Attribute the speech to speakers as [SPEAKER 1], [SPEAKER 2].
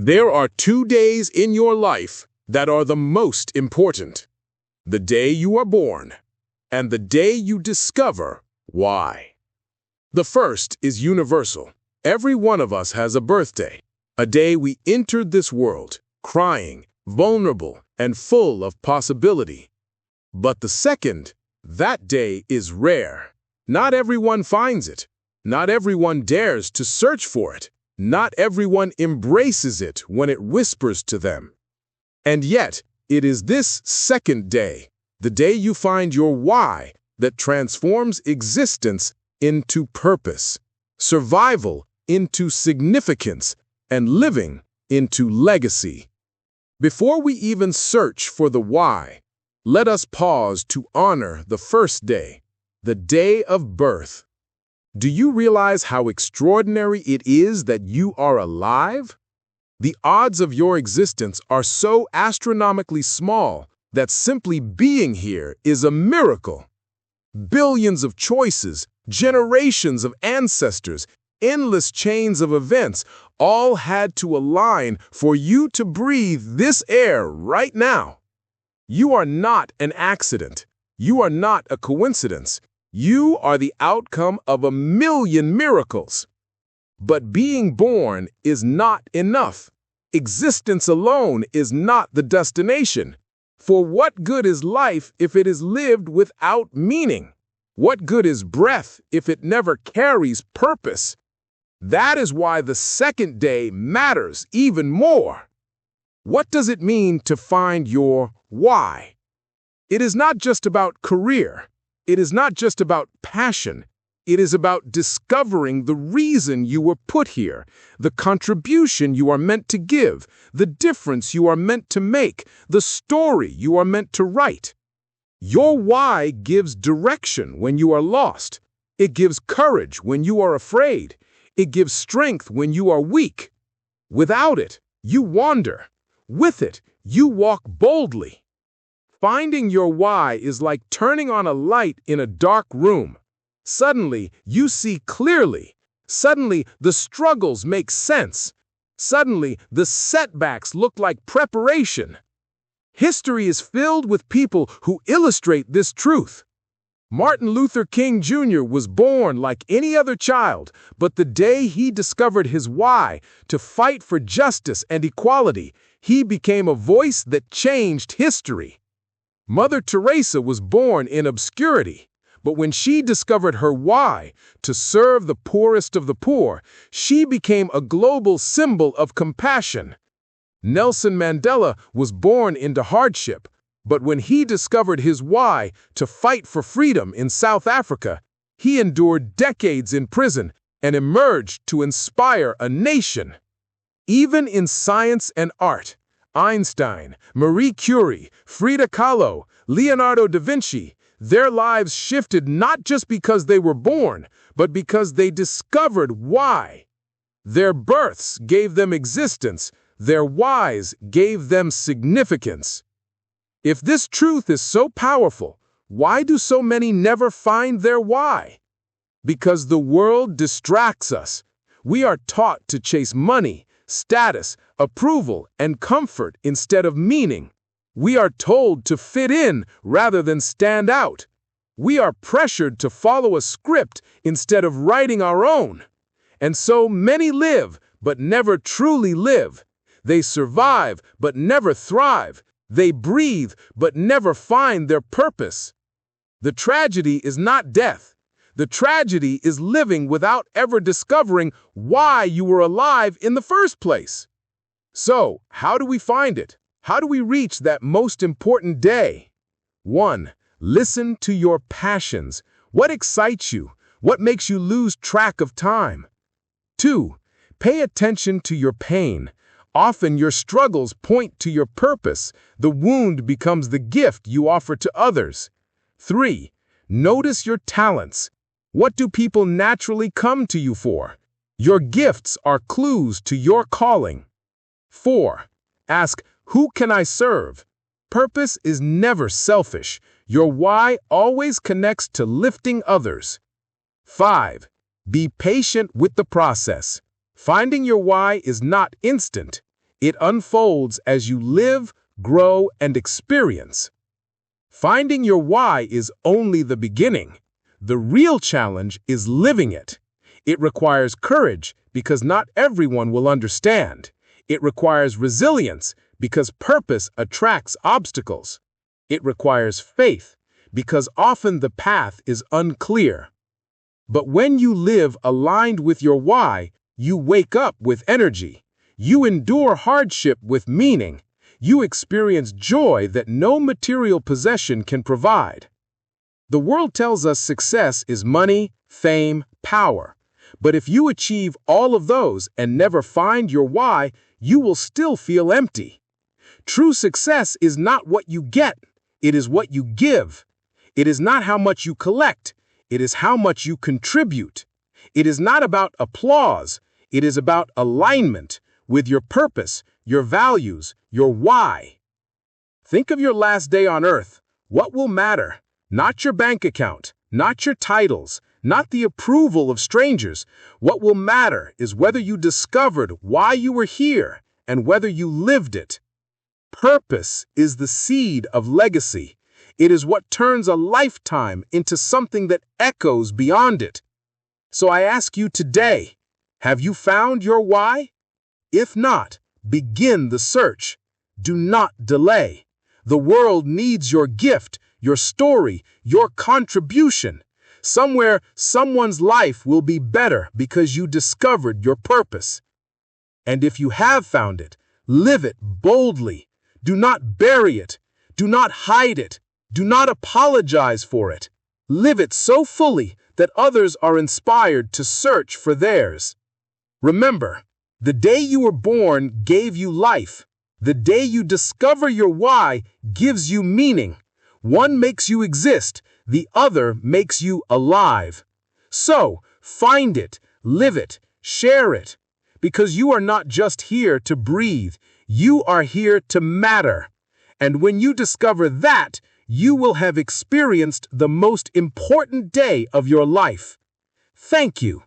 [SPEAKER 1] There are 2 days in your life that are the most important. The day you are born and the day you discover why. The first is universal. Every one of us has a birthday, a day we entered this world, crying, vulnerable, and full of possibility. But the second, that day is rare. Not everyone finds it. Not everyone dares to search for it. Not everyone embraces it when it whispers to them. And yet, it is this second day, the day you find your why, that transforms existence into purpose, survival into significance, and living into legacy. Before we even search for the why, let us pause to honor the first day, the day of birth. Do you realize how extraordinary it is that you are alive? The odds of your existence are so astronomically small that simply being here is a miracle. Billions of choices, generations of ancestors, endless chains of events all had to align for you to breathe this air right now. You are not an accident. You are not a coincidence. You are the outcome of a million miracles. But being born is not enough. Existence alone is not the destination. For what good is life if it is lived without meaning? What good is breath if it never carries purpose? That is why the second day matters even more. What does it mean to find your why? It is not just about career. It is not just about passion. It is about discovering the reason you were put here, the contribution you are meant to give, the difference you are meant to make, the story you are meant to write. Your why gives direction when you are lost. It gives courage when you are afraid. It gives strength when you are weak. Without it, you wander. With it, you walk boldly. Finding your why is like turning on a light in a dark room. Suddenly, you see clearly. Suddenly, the struggles make sense. Suddenly, the setbacks look like preparation. History is filled with people who illustrate this truth. Martin Luther King Jr. was born like any other child, but the day he discovered his why, to fight for justice and equality, he became a voice that changed history. Mother Teresa was born in obscurity, but when she discovered her why, to serve the poorest of the poor, she became a global symbol of compassion. Nelson Mandela was born into hardship, but when he discovered his why, to fight for freedom in South Africa, he endured decades in prison and emerged to inspire a nation. Even in science and art, Einstein, Marie Curie, Frida Kahlo, Leonardo da Vinci, their lives shifted not just because they were born, but because they discovered why. Their births gave them existence. Their whys gave them significance. If this truth is so powerful, why do so many never find their why? Because the world distracts us. We are taught to chase money, status, approval, and comfort instead of meaning. We are told to fit in rather than stand out. We are pressured to follow a script instead of writing our own. And so many live, but never truly live. They survive, but never thrive. They breathe, but never find their purpose. The tragedy is not death. The tragedy is living without ever discovering why you were alive in the first place. So, how do we find it? How do we reach that most important day? 1. Listen to your passions. What excites you? What makes you lose track of time? 2. Pay attention to your pain. Often your struggles point to your purpose. The wound becomes the gift you offer to others. 3. Notice your talents. What do people naturally come to you for? Your gifts are clues to your calling. 4. Ask, who can I serve? Purpose is never selfish. Your why always connects to lifting others. 5. Be patient with the process. Finding your why is not instant. It unfolds as you live, grow, and experience. Finding your why is only the beginning. The real challenge is living it. It requires courage because not everyone will understand. It requires resilience because purpose attracts obstacles. It requires faith because often the path is unclear. But when you live aligned with your why, you wake up with energy. You endure hardship with meaning. You experience joy that no material possession can provide. The world tells us success is money, fame, power. But if you achieve all of those and never find your why, you will still feel empty. True success is not what you get, it is what you give. It is not how much you collect, it is how much you contribute. It is not about applause, it is about alignment with your purpose, your values, your why. Think of your last day on earth. What will matter? Not your bank account, not your titles, not the approval of strangers. What will matter is whether you discovered why you were here and whether you lived it. Purpose is the seed of legacy. It is what turns a lifetime into something that echoes beyond it. So I ask you today, have you found your why? If not, begin the search. Do not delay. The world needs your gift, your story, your contribution. Somewhere, someone's life will be better because you discovered your purpose. And if you have found it, live it boldly. Do not bury it. Do not hide it. Do not apologize for it. Live it so fully that others are inspired to search for theirs. Remember, the day you were born gave you life. The day you discover your why gives you meaning. One makes you exist, the other makes you alive. So, find it, live it, share it. Because you are not just here to breathe, you are here to matter. And when you discover that, you will have experienced the most important day of your life. Thank you.